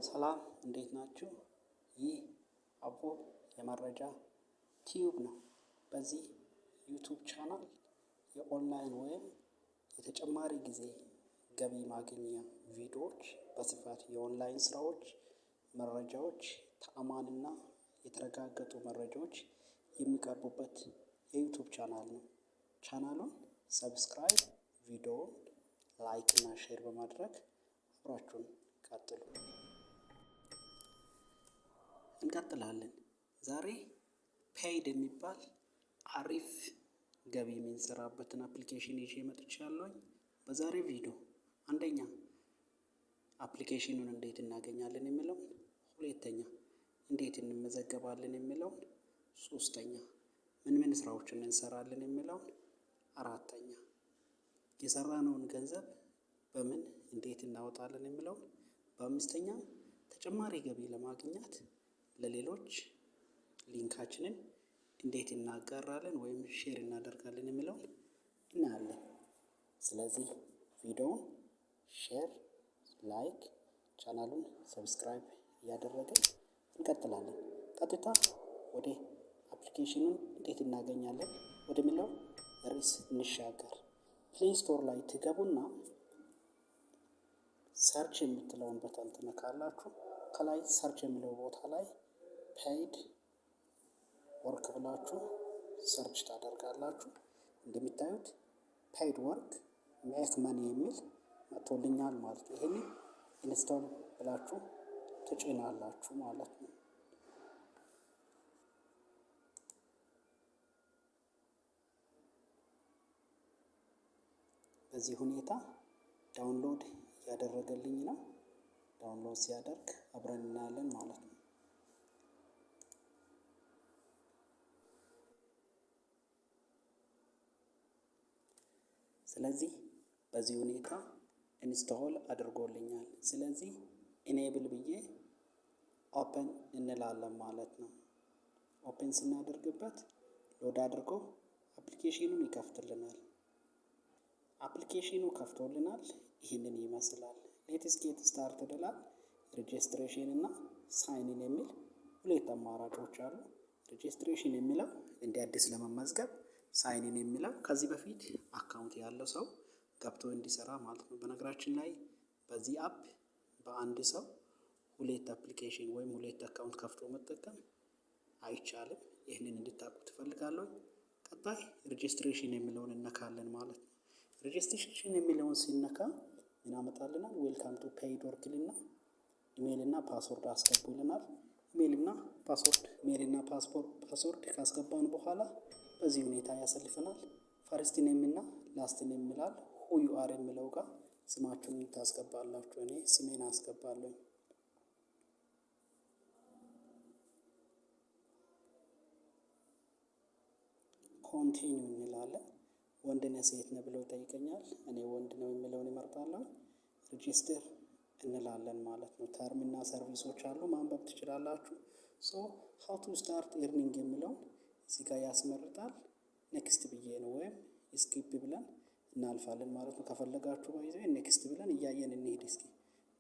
ሰላም እንዴት ናችሁ? ይህ አቦ የመረጃ ቲዩብ ነው። በዚህ ዩቱብ ቻናል የኦንላይን ወይም የተጨማሪ ጊዜ ገቢ ማግኛ ቪዲዮዎች በስፋት የኦንላይን ስራዎች፣ መረጃዎች፣ ተአማኒና የተረጋገጡ መረጃዎች የሚቀርቡበት የዩቱብ ቻናል ነው። ቻናሉን ሰብስክራይብ፣ ቪዲዮውን ላይክ እና ሼር በማድረግ አብራችሁን ቀጥሉ። እንቀጥላለን። ዛሬ ፔይድ የሚባል አሪፍ ገቢ የምንሰራበትን አፕሊኬሽን ይዤ መጥቻለሁኝ። በዛሬ ቪዲዮ አንደኛ አፕሊኬሽኑን እንዴት እናገኛለን የሚለው፣ ሁለተኛ እንዴት እንመዘገባለን የሚለው፣ ሶስተኛ ምን ስራዎችን እንሰራለን የሚለው፣ አራተኛ የሰራነውን ገንዘብ በምን እንዴት እናወጣለን የሚለው፣ በአምስተኛ ተጨማሪ ገቢ ለማግኘት ለሌሎች ሊንካችንን እንዴት እናጋራለን ወይም ሼር እናደርጋለን የሚለው እናያለን። ስለዚህ ቪዲዮውን ሼር፣ ላይክ፣ ቻናሉን ሰብስክራይብ እያደረግን እንቀጥላለን። ቀጥታ ወደ አፕሊኬሽኑን እንዴት እናገኛለን ወደሚለው ርዕስ እንሻገር። ፕሌይ ስቶር ላይ ትገቡና ሰርች የምትለውን በተን ትነካላችሁ። ከላይ ሰርች የሚለው ቦታ ላይ ፔይድ ወርክ ብላችሁ ሰርች ታደርጋላችሁ። እንደሚታዩት ፔይድ ወርክ ሜክ መኒ የሚል መጥቶልኛል ማለት ነው። ይሄን ኢንስቶል ብላችሁ ትጭናላችሁ ማለት ነው። በዚህ ሁኔታ ዳውንሎድ እያደረገልኝ ነው። ዳውንሎድ ሲያደርግ አብረን እናያለን ማለት ነው። ስለዚህ በዚህ ሁኔታ ኢንስቶል አድርጎልኛል። ስለዚህ ኢኔብል ብዬ ኦፕን እንላለን ማለት ነው። ኦፕን ስናደርግበት ሎድ አድርጎ አፕሊኬሽኑን ይከፍትልናል። አፕሊኬሽኑ ከፍቶልናል። ይህንን ይመስላል። ሌትስ ጌት ስታርትድ ይላል። ሬጅስትሬሽን እና ሳይንን የሚል ሁለት አማራጮች አሉ። ሬጅስትሬሽን የሚለው እንደ አዲስ ለመመዝገብ፣ ሳይንን የሚለው ከዚህ በፊት አካውንት ያለው ሰው ገብቶ እንዲሰራ ማለት ነው። በነገራችን ላይ በዚህ አፕ በአንድ ሰው ሁለት አፕሊኬሽን ወይም ሁለት አካውንት ከፍቶ መጠቀም አይቻልም። ይህንን እንድታውቁ ትፈልጋለሁ። ቀጣይ ሬጅስትሬሽን የሚለውን እነካለን ማለት ነው። ሬጅስትሬሽን የሚለውን ሲነካ ምን ያመጣልናል? ዌልካም ቱ ፔይድ ወርክ ይልና ኢሜይል እና ፓስወርድ አስገቡ ይለናል። ኢሜይል እና ፓስወርድ ካስገባን በኋላ በዚህ ሁኔታ ያሰልፈናል። ፈርስት ኔም እና ላስት ኔም ይላል። ሁ ዩ አር የሚለው ጋር ስማችሁን ታስገባላችሁ። እኔ ስሜን አስገባለሁ። ኮንቲኒው እንላለን። ወንድ ነህ ሴት ነህ ብለው ይጠይቀኛል። እኔ ወንድ ነው የሚለውን እመርጣለሁ። ሬጂስተር እንላለን ማለት ነው። ተርም እና ሰርቪሶች አሉ፣ ማንበብ ትችላላችሁ። ሶ ሃው ቱ ስታርት ኤርኒንግ የሚለውን እዚህ ጋር ያስመርጣል። ኔክስት ብዬ ነው ወይም ስኪፕ ብለን እናልፋለን ማለት ነው። ከፈለጋችሁ ባይዘ ኔክስት ብለን እያየን እንሄድ። እስኪ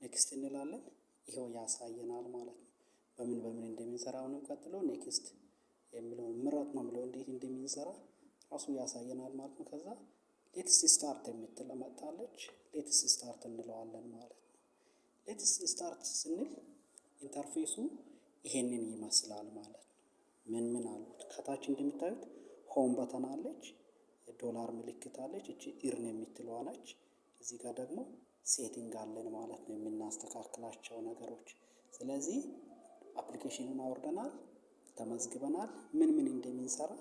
ኔክስት እንላለን። ይሄው ያሳየናል ማለት ነው በምን እንደምንሰራ። አሁንም ቀጥሎ ኔክስት የሚለውን ምረጥ ነው ብለው እንዴት እንደምንሰራ ራሱ ያሳየናል ማለት ነው። ከዛ ሌትስ ስታርት የምትል መጣለች። ሌትስ ስታርት እንለዋለን ማለት ነው። ሌትስ ስታርት ስንል ኢንተርፌሱ ይሄንን ይመስላል ማለት ነው። ምን አሉት? ከታች እንደምታዩት ሆም በተን አለች፣ ዶላር ምልክት አለች። እቺ ኢርን የምትለዋ ነች። እዚህ ጋር ደግሞ ሴቲንግ አለን ማለት ነው፣ የምናስተካክላቸው ነገሮች። ስለዚህ አፕሊኬሽኑን አውርደናል፣ ተመዝግበናል። ምን እንደምንሰራ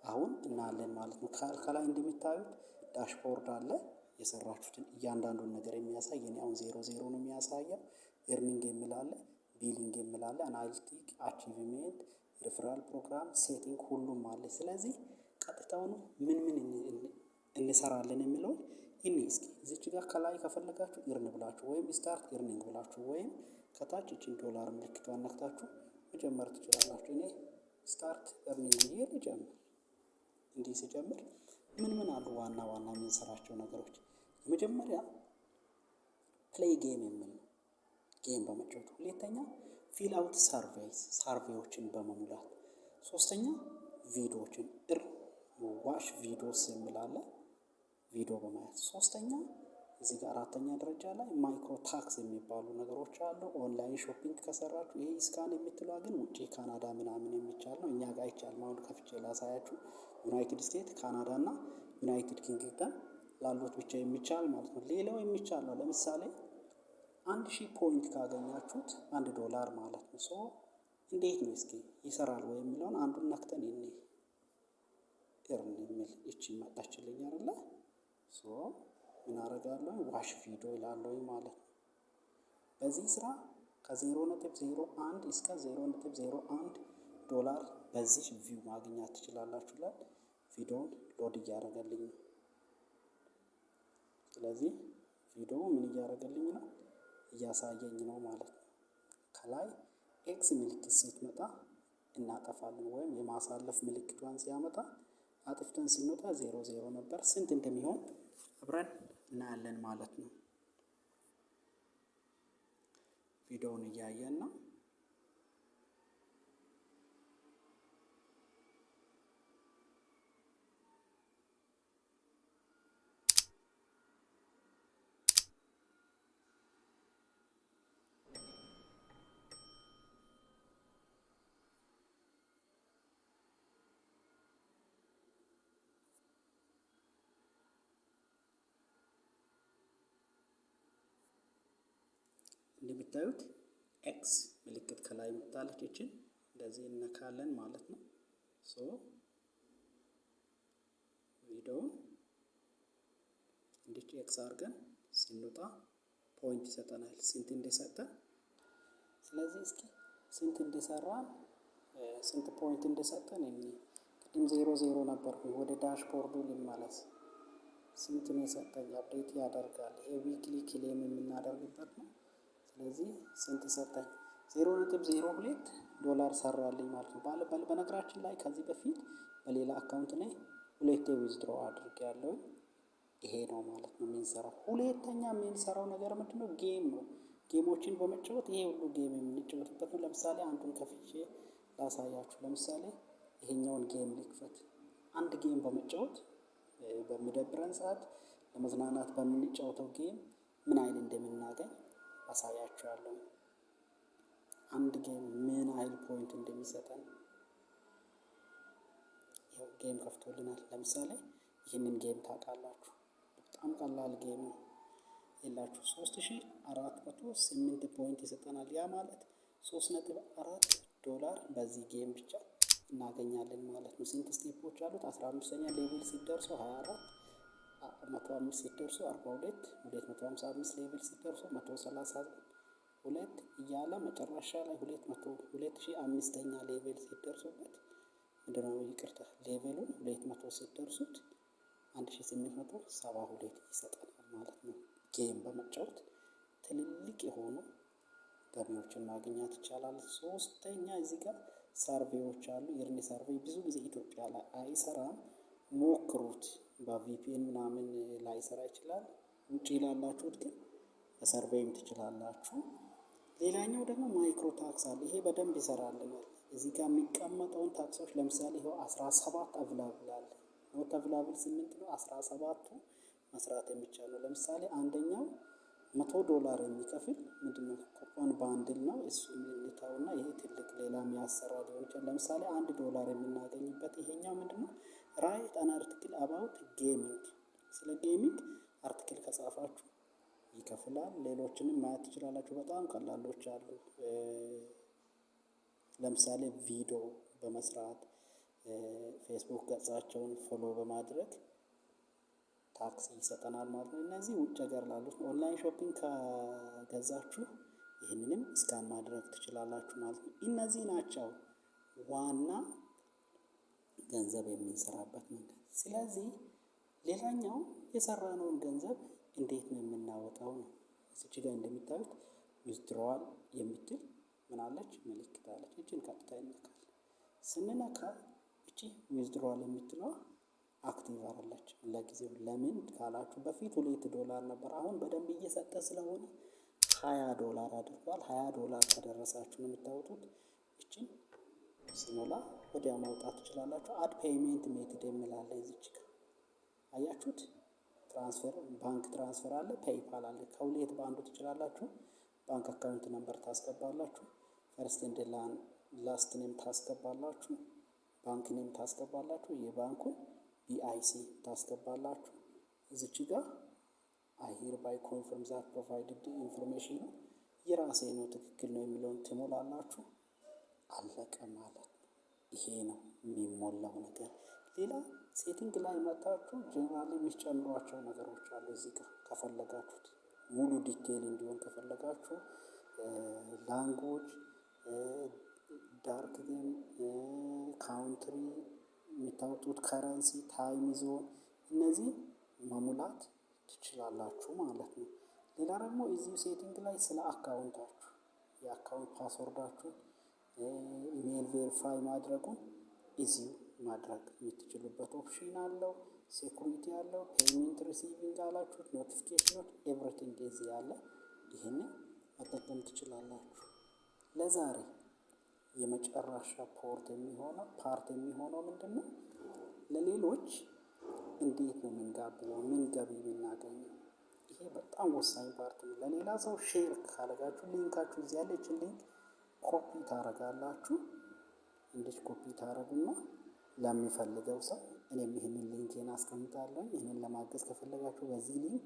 አሁን እናያለን ማለት ነው። ከላይ እንደምታዩት ዳሽቦርድ አለ፣ የሰራችሁትን እያንዳንዱን ነገር የሚያሳይ። እኔ አሁን 00 ነው የሚያሳየው። ኤርኒንግ የሚል አለ፣ ቢሊንግ የሚል አለ፣ አናሊቲክ፣ አቺቭሜንት፣ ሪፈራል ፕሮግራም፣ ሴቲንግ ሁሉም አለ። ስለዚህ ቀጥታውኑ ምን እንሰራለን የሚለውን እስኪ እዚች ጋር ከላይ ከፈለጋችሁ ኢርን ብላችሁ ወይም ስታርት ኤርኒንግ ብላችሁ ወይም ከታች እቺን ዶላር ምልክቷን ነክታችሁ መጀመር ትችላላችሁ። እኔ ስታርት ኤርኒንግ ብዬ ልጀምር። እንዲህ ሲጀምር ምን አሉ ዋና የምንሰራቸው ነገሮች? የመጀመሪያ ፕሌይ ጌም የሚል ነው። ጌም በመጫወት። ሁለተኛ ፊል አውት ሰርቬዎችን በመሙላት። ሶስተኛ ቪዲዮዎችን ዋሽ ቪዲዮስ የሚላለ ቪዲዮ በማየት። ሶስተኛ እዚህ ጋር አራተኛ ደረጃ ላይ ማይክሮ ታክስ የሚባሉ ነገሮች አሉ። ኦንላይን ሾፒንግ ከሰራችሁ ይሄ ስካን የምትለዋ ግን ውጪ ካናዳ ምናምን የሚቻል ነው። እኛ ጋር አይቻልም። አሁን ከፍቼ ላሳያችሁ። ዩናይትድ ስቴትስ፣ ካናዳ እና ዩናይትድ ኪንግደም ላሉት ብቻ የሚቻል ማለት ነው። ሌላው የሚቻል ነው። ለምሳሌ 1000 ፖይንት ካገኛችሁት $1 ማለት ነው። ሶ እንዴት ነው እስኪ ይሰራል ወይ የሚለውን አንዱን ነክተን እኔ እርን የሚል እቺ መጣችልኝ አይደለ? ሶ ምን አደርጋለሁ? ዋሽ ቪዲዮ ይላለሁ ማለት ነው። በዚህ ስራ ከ0.01 እስከ 0.01 ዶላር በዚህ ቪው ማግኘት ትችላላችሁ። ላይ ቪዲዮውን ሎድ እያደረገልኝ ነው። ስለዚህ ቪዲዮ ምን እያደረገልኝ ነው? እያሳየኝ ነው ማለት ነው። ከላይ ኤክስ ምልክት ስትመጣ እናጠፋለን፣ ወይም የማሳለፍ ምልክቷን ሲያመጣ አጥፍተን ሲንወጣ 00 ነበር። ስንት እንደሚሆን አብረን እናያለን ማለት ነው። ቪዲዮውን እያየን ነው። እንደምታዩት ኤክስ ምልክት ከላይ መጣለች። እችን እንደዚህ እነካለን ማለት ነው። ሶ ቪዲዮውን እንዲህ ኤክስ አድርገን ስንወጣ ፖይንት ይሰጠናል፣ ስንት እንደሰጠን። ስለዚህ እስኪ ስንት እንደሰራን ስንት ፖይንት እንደሰጠን እኔ ቅድም 00 ነበርኩኝ። ወደ ዳሽቦርዱ ልመለስ። ስንት ነው የሰጠኝ? አፕዴት ያደርጋል። ይሄ ዊክሊ ክሌም የምናደርግበት ነው። ስለዚህ ስንት ሰጠኝ? 0.02 ዶላር ሰራልኝ ማለት ነው። በነገራችን ላይ ከዚህ በፊት በሌላ አካውንት ላይ 2 ዊዝድሮ አድርጌያለሁ። ይሄ ነው ማለት ነው የምንሰራው። ሁለተኛ የምንሰራው ነገር ምንድነው? ጌም ነው። ጌሞችን በመጫወት ይሄ ሁሉ ጌም የምንጫወትበት ነው። ለምሳሌ አንዱን ከፍቼ ላሳያችሁ። ለምሳሌ ይሄኛውን ጌም ልክፈት። አንድ ጌም በመጫወት በሚደብረን ሰዓት ለመዝናናት በምንጫወተው ጌም ምን አይል እንደምናገኝ አሳያችኋለሁ። አንድ ጌም ምን አይል ፖይንት እንደሚሰጠን ይኸው ጌም ከፍቶልናል። ለምሳሌ ይህንን ጌም ታውቃላችሁ። በጣም ቀላል ጌም ነው። የላችሁ 3408 ፖይንት ይሰጠናል። ያ ማለት 3.4 ዶላር በዚህ ጌም ብቻ እናገኛለን ማለት ነው። ስንት ስቴፖች አሉት? 15ኛ ሌቭል ሲደርሱ 24፣ 105 ሲደርሱ 42፣ 255 ሌቭል ሲደርሱ 132 እያለ መጨረሻ ላይ 2005ኛ ሌቭል ሲደርሱበት ምንድነው ይቅርታ ሌቭሉን 200 ሲደርሱት 1872 ይሰጠናል ማለት ነው። ጌም በመጫወት ትልልቅ የሆኑ ገቢዎችን ማግኘት ይቻላል። ሶስተኛ እዚህ ጋር ሰርቬዎች አሉ። የርኒ ሰርቬይ ብዙ ጊዜ ኢትዮጵያ ላይ አይሰራም። ሞክሩት። በቪፒኤን ምናምን ላይሰራ ይችላል። ውጪ ላላችሁት ግን በሰርቬይም ትችላላችሁ። ሌላኛው ደግሞ ማይክሮ ታክስ አለ። ይሄ በደንብ ይሰራልናል። እዚህ ጋር የሚቀመጠውን ታክሶች ለምሳሌ ይኸው 17 አቭላብል አለ። ኖት አቭላብል 8 ነው። 17ቱ መስራት የሚቻል ነው። ለምሳሌ አንደኛው $100 የሚከፍል ምንድነው ኩፖን ባንድል ነው። እሱን እንታውና ይሄ ትልቅ ሌላ የሚያሰራ ሊሆን ይችላል። ለምሳሌ $1 የምናገኝበት ይሄኛው ምንድነው ራይት አን አርቲክል አባውት ጌሚንግ። ስለ ጌሚንግ አርቲክል ከጻፋችሁ ይከፍላል። ሌሎችንም ማየት ትችላላችሁ። በጣም ቀላሎች አሉ። ለምሳሌ ቪዲዮ በመስራት ፌስቡክ ገጻቸውን ፎሎ በማድረግ ታክስ ይሰጠናል ማለት ነው። እነዚህ ውጭ ሀገር ላሉት ኦንላይን ሾፒንግ ከገዛችሁ ይህንንም ስካን ማድረግ ትችላላችሁ ማለት ነው። እነዚህ ናቸው ዋና ገንዘብ የምንሰራበት መንገድ። ስለዚህ ሌላኛው የሰራነውን ገንዘብ እንዴት ነው የምናወጣው ነው። እዚች ጋር እንደሚታዩት ዊዝድሮዋል የምትል ምን አለች ምልክት አለች። እቺን ቀጥታ ይነካል። ስንነካ እቺ ዊዝድሮዋል የምትለዋ አክቲቭ አይደለችም ለጊዜው። ለምን ካላችሁ በፊት $2 ነበር። አሁን በደንብ እየሰጠ ስለሆነ $20 አድርጓል። $20 ከደረሳችሁ ነው የምታወጡት። እችን ሲሞላ ወዲያ ማውጣት ትችላላችሁ። አድ ፔይሜንት ሜትድ የሚል አለ እዚች ጋር አያችሁት። ትራንስፈር ባንክ ትራንስፈር አለ፣ ፔይፓል አለ። ከሁለት በአንዱ ትችላላችሁ። ባንክ አካውንት ነምበር ታስገባላችሁ። ፈርስት ኤንድ ላስት ኔም ታስገባላችሁ። ባንክ ኔም ታስገባላችሁ። የባንኩን ቢአይሲ ታስገባላችሁ። እዚች ጋር አይ ሄርባይ ኮንፈርም ዛት ፕሮቫይድድ ኢንፎርሜሽን ነው የራሴ ነው ትክክል ነው የሚለውን ትሞላላችሁ። አለቀ ማለት ነው። ይሄ ነው የሚሞላው ነገር። ሌላ ሴቲንግ ላይ መጣችሁ ጀነራሊ የሚጨምሯቸው ነገሮች አሉ። እዚህ ጋር ከፈለጋችሁት ሙሉ ዲቴይል እንዲሆን ከፈለጋችሁ ላንጉጅ፣ ዳርክ ጌም፣ ካውንትሪ፣ የምታወጡት ከረንሲ፣ ታይም ዞን እነዚህ መሙላት ትችላላችሁ ማለት ነው። ሌላ ደግሞ እዚሁ ሴቲንግ ላይ ስለ አካውንታችሁ የአካውንት ፓስወርዳችሁ ኢሜይል ቬሪፋይ ማድረጉን እዚሁ ማድረግ የምትችሉበት ኦፕሽን አለው። ሴኩሪቲ አለው። ፔይመንት ሪሲቪንግ አላችሁት፣ ኖቲፊኬሽኖች ኤቭሪቲንግ እዚህ ያለ ይህንን መጠቀም ትችላላችሁ። ለዛሬ የመጨረሻ ፓርት የሚሆነው ምንድን ነው? ለሌሎች እንዴት ነው የምንጋብዘው? ምን ገቢ የምናገኘው? ይሄ በጣም ወሳኝ ፓርት ነው። ለሌላ ሰው ሼር ካደረጋችሁ ሊንካችሁ እዚህ ያለችን ሊንክ ኮፒ ታደርጋላችሁ። እንዴት ኮፒ ታደርጉና ለሚፈልገው ሰው እኔም ይህንን ሊንኬን አስቀምጣለሁ። ይህንን ለማገዝ ከፈለጋችሁ በዚህ ሊንክ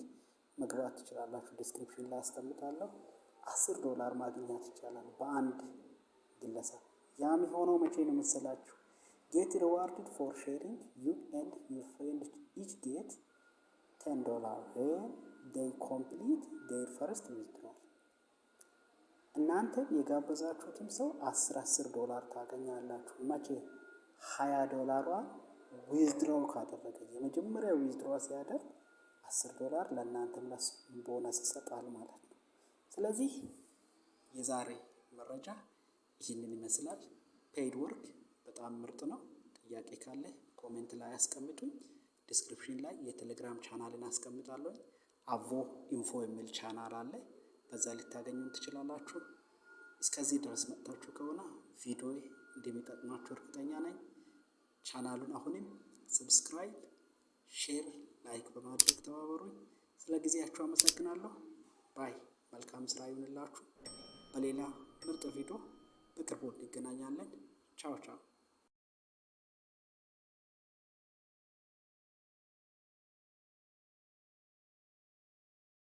መግባት ትችላላችሁ። ዲስክሪፕሽን ላይ አስቀምጣለሁ። $10 ማግኘት ይቻላል በአንድ ግለሰብ። ያም የሆነው መቼ ነው መሰላችሁ? ጌት ሪዋርድድ ፎር ሼሪንግ ዩ ኤንድ ዩር ፍሬንድ ኢች ጌት $10 when they complete their first withdrawal። እናንተ የጋበዛችሁትም ሰው $10 ታገኛላችሁ። መቼ? $20 ዊዝድሮው ካደረገ የመጀመሪያ ዊዝድሮው ሲያደርግ $10 ለእናንተም ቦነስ ይሰጣል ማለት ነው። ስለዚህ የዛሬ መረጃ ይህንን ይመስላል። ፔይድ ወርክ በጣም ምርጥ ነው። ጥያቄ ካለ ኮሜንት ላይ አስቀምጡኝ። ዲስክሪፕሽን ላይ የቴሌግራም ቻናልን አስቀምጣለሁ። አቮ ኢንፎ የሚል ቻናል አለ። በዛ ልታገኙን ትችላላችሁ። እስከዚህ ድረስ መጥታችሁ ከሆነ ቪዲዮ እንደሚጠቅማችሁ እርግጠኛ ነኝ። ቻናሉን አሁንም ሰብስክራይብ፣ ሼር፣ ላይክ በማድረግ ተባበሩኝ። ስለ ጊዜያችሁ አመሰግናለሁ። ባይ። መልካም ስራ ይሁንላችሁ። በሌላ ምርጥ ቪዲዮ በቅርቡ እንገናኛለን። ቻው ቻው።